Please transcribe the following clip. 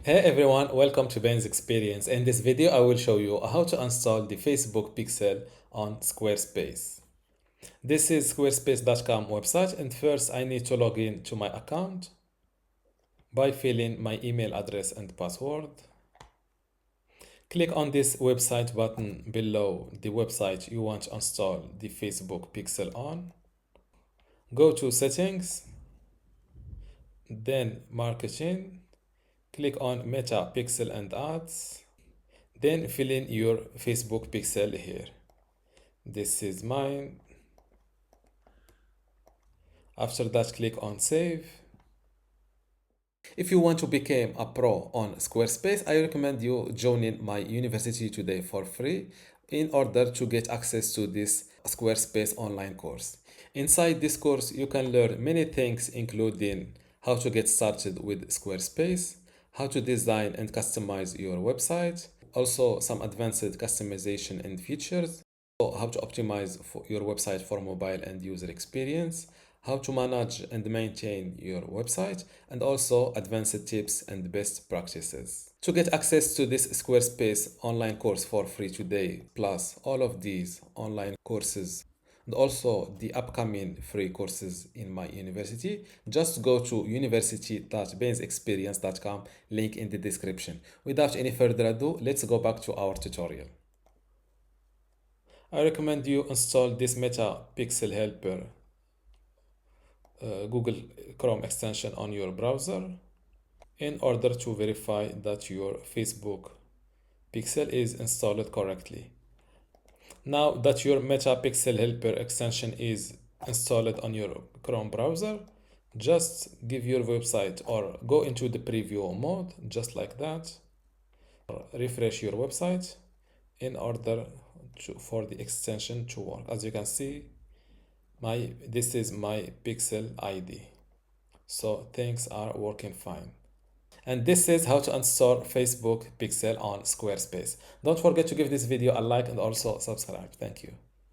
Hey everyone, welcome to Ben's Experience. In this video, I will show you how to install the Facebook pixel on Squarespace. This is squarespace.com website, and first I need to log in to my account by filling my email address and password. Click on this website button below the website you want to install the Facebook pixel on. Go to settings, then marketing. Click on Meta Pixel and Ads. Then fill in your Facebook pixel here. This is mine. After that, click on Save. If you want to become a pro on Squarespace, I recommend you joining my university today for free in order to get access to this Squarespace online course. Inside this course, you can learn many things, including how to get started with Squarespace, how to design and customize your website, also some advanced customization and features, how to optimize for your website for mobile and user experience, how to manage and maintain your website, and also advanced tips and best practices. To get access to this Squarespace online course for free today, plus all of these online courses and also the upcoming free courses in my university, just go to university.bensexperience.com, link in the description. Without any further ado, let's go back to our tutorial. I recommend you install this Meta Pixel Helper Google Chrome extension on your browser in order to verify that your Facebook pixel is installed correctly. Now that your Meta Pixel Helper extension is installed on your Chrome browser, just give your website or go into the preview mode, just like that. Refresh your website in order for the extension to work. As you can see, this is my Pixel ID. So things are working fine. And this is how to install Facebook pixel on Squarespace. Don't forget to give this video a like and also subscribe. Thank you.